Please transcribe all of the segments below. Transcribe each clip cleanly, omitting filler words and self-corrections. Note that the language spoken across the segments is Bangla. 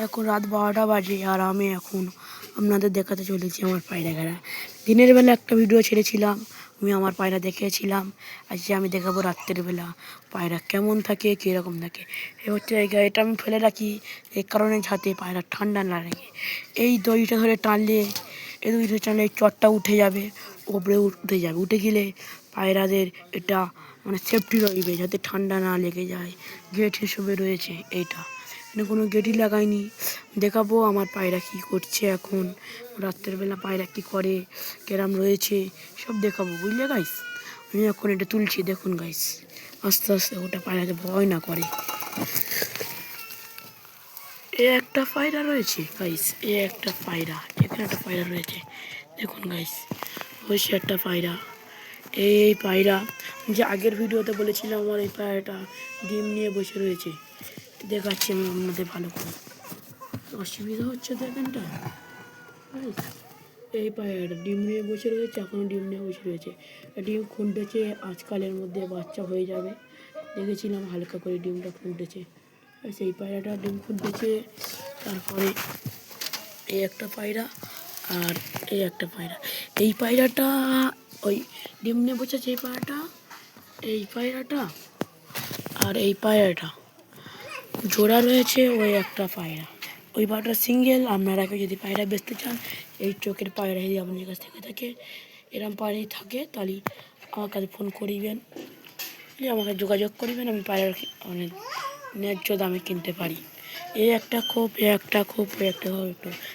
এখন রাত 12টা বাজে আর আমি এখন আপনাদের দেখাতে চলেছি আমার পায়রা ঘেরা। দিনের বেলা একটা ভিডিও ছেড়েছিলাম, আমি আমার পায়রা দেখিয়েছিলাম। আজকে আমি দেখাবো রাত্রের বেলা পায়রা কেমন থাকে, কীরকম থাকে। এ হচ্ছে এই এটা আমি ফেলে রাখি এই কারণে যাতে পায়রা ঠান্ডা না লাগে। এই দড়িটা ধরে টানলে এই দড়িটা টানলে এই চটটা উঠে যাবে, ওপরে উঠে যাবে। উঠে গেলে পায়রাদের এটা মানে সেফটি রইবে, যাতে ঠান্ডা না লেগে যায়। গেট হিসেবে রয়েছে এইটা, কোনো গেটই লাগাইনি। দেখাবো আমার পায়রা কি করছে এখন, রাত্রের বেলা পায়রা কি করে, কেরাম রয়েছে, সব দেখাবো, বুঝলে গাইস। আমি এখন এটা তুলছি, দেখুন গাইস, আস্তে আস্তে ওটা পায়রাতে ভয় না করে। এ একটা পায়রা রয়েছে গাইস, এ একটা পায়রা, এখানে একটা পায়রা রয়েছে, দেখুন গাইস, হয়েছে একটা পায়রা। এই পায়রা যে আগের ভিডিওতে বলেছিলাম আমার এই পায়রাটা ডিম নিয়ে বসে রয়েছে, দেখাচ্ছি আমি আপনাদের ভালো করে। অসুবিধা হচ্ছে তো এখানটা। এই পায়রাটা ডিম নিয়ে বসে রয়েছে, এখনও ডিম নিয়ে বসে রয়েছে। ডিম খুঁটেছে, আজকালের মধ্যে বাচ্চা হয়ে যাবে। দেখেছিলাম হালকা করে ডিমটা ফুটেছে, সেই পায়রাটা ডিম ফুটেছে। তারপরে এই একটা পায়রা আর এই একটা পায়রা। এই পায়রাটা ওই ডিম নিয়ে বসেছে, এই পায়রাটা, এই পায়রাটা আর এই পায়রাটা জোড়া রয়েছে। ওই একটা পায়রা, ওই পায়রাটা সিঙ্গেল। আপনারা কেউ যদি পায়রা বেচতে চান, এই চোখের পায়রা যদি আপনার কাছ থেকে থাকে, এরম পায়রাই থাকে, তাহলে আমার কাছে ফোন করিবেন, আমাকে যোগাযোগ করিবেন, আমি পায়রা মানে ন্যায্য দামে কিনতে পারি। এই একটা খোপ, এ একটা খোপ, ওই একটা খোপ,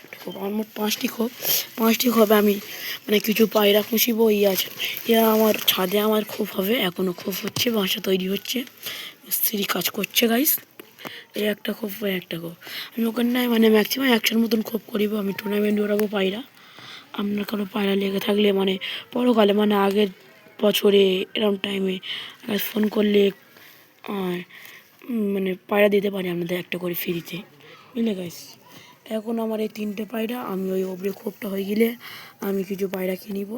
একটা খোপ, আমার মোট 5টি খোপ। 5টি খোপে আমি মানে কিছু পায়রা পুষিব। আছে আমার ছাদে আমার খোপ হবে, এখনও খোপ হচ্ছে, বাসা তৈরি হচ্ছে, মিস্ত্রি কাজ করছে গাইস। এই একটা খোপ, ওই একটা খোপ, আমি ওখানে মানে ম্যাক্সিমাম 100-র মতন খোপ করিব। আমি টুর্নামেন্ট ওড়াবো পায়রা। আপনার কারো পায়রা লেগে থাকলে মানে পরকালে মানে আগের বছরে এরকম টাইমে ফোন করলে মানে পায়রা দিতে পারি আপনাদের একটা করে ফ্রিতে, বুঝলে গাইস। এখন আমার এই 3টে পায়রা, আমি ওই ওপরে খোপটা হয়ে গেলে আমি কিছু পায়রা কিনিব,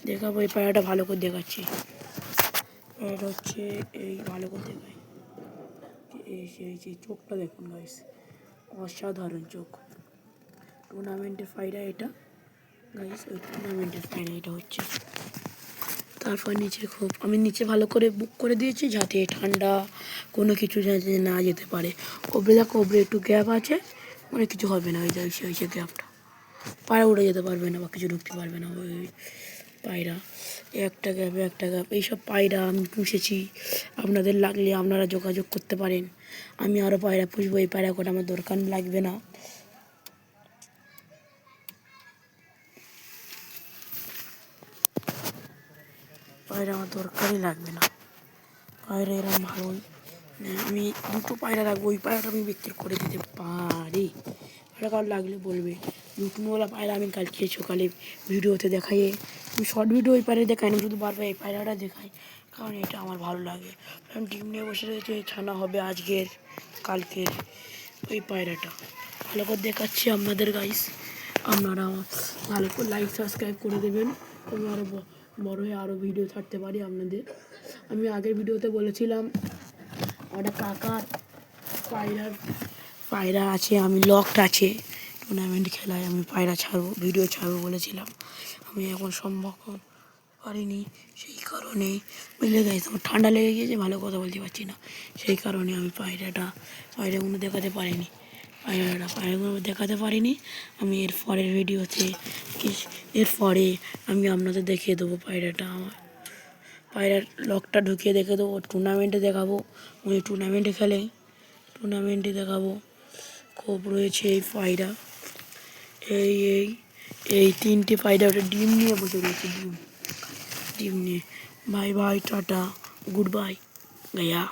দেখাবো। এই পায়রাটা ভালো করে দেখাচ্ছি, পায়রাটা হচ্ছে এই, ভালো করে দেখাই, এই সেই চোখটা দেখুন গাইস, অসাধারণ চোখ। টুর্নামেন্টের পায়রা এটা গাইস, ওই টুর্নামেন্টের পায়রা এটা হচ্ছে। তারপর নিচে খুব আমি নিচে ভালো করে বুক করে দিয়েছি, যাতে ঠান্ডা কোনো কিছু যাতে না যেতে পারে। ওপরে দেখো, ওপরে একটু গ্যাপ আছে, মানে কিছু হবে না। ওই যে ওই সে গ্যাপটা, পায়রা উড়ে যেতে পারবে না বা কিছু ঢুকতে পারবে না। ওই পায়রা একটা গ্যাপ, একটা গ্যাপ, এইসব পায়রা আমি পুষেছি। আপনাদের লাগলে আপনারা যোগাযোগ করতে পারেন, আমি আরও পায়রা পুষবো। এই পায়রা করে আমার দরকার লাগবে না, পায়রা আমার দরকারই লাগবে না। পায়রা এরকম ভালোই, আমি 2টো পায়রা রাখবো, ওই পায়রাটা আমি বিক্রি করে দিতে পারি। পায়রা কারো লাগলে বলবে। নতুনওয়ালা পায়রা আমি কালকে সকালে ভিডিওতে দেখাই, আমি শর্ট ভিডিও ওই পায়রা দেখাই না, শুধু বারবার এই পায়রাটা দেখাই, কারণ এটা আমার ভালো লাগে। কারণ ডিম নিয়ে বসে রয়েছে, ছানা হবে আজকের কালকের। ওই পায়রাটা ভালো করে দেখাচ্ছি আপনাদের গাইস, আপনারা ভালো করে লাইক সাবস্ক্রাইব করে দেবেন, আমি আরও বড় হয়ে আরও ভিডিও ছাড়তে পারি আপনাদের। আমি আগের ভিডিওতে বলেছিলাম একটা কাকার পায়রা আছে, আমি লকড আছে, টুর্নামেন্ট খেলায় আমি পায়রা ছাড়বো, ভিডিও ছাড়বো বলেছিলাম। আমি এখন সম্ভব পারিনি, সেই কারণে বুঝলে গাইস, আমার ঠান্ডা লেগে গিয়েছে, ভালো কথা বলতে পারছি না, সেই কারণে আমি পায়রাগুলো দেখাতে পারিনি। পায়রাগুলো দেখাতে পারিনি। আমি এর পরের ভিডিওতে এরপরে আমি আপনাদের দেখিয়ে দেবো পায়রাটা। আমার পায়রার লকটা ঢুকিয়ে দেখে দেবো, টুর্নামেন্টে দেখাবো, উনি টুর্নামেন্টে খেলে, টুর্নামেন্টে দেখাবো। খুব রয়েছে এই পায়রা, এই এই এই 3টে পায়রা, ওটা ডিম নিয়ে বসে রয়েছে, ডিম নিয়ে। Bye bye, tata, good bye Gaya.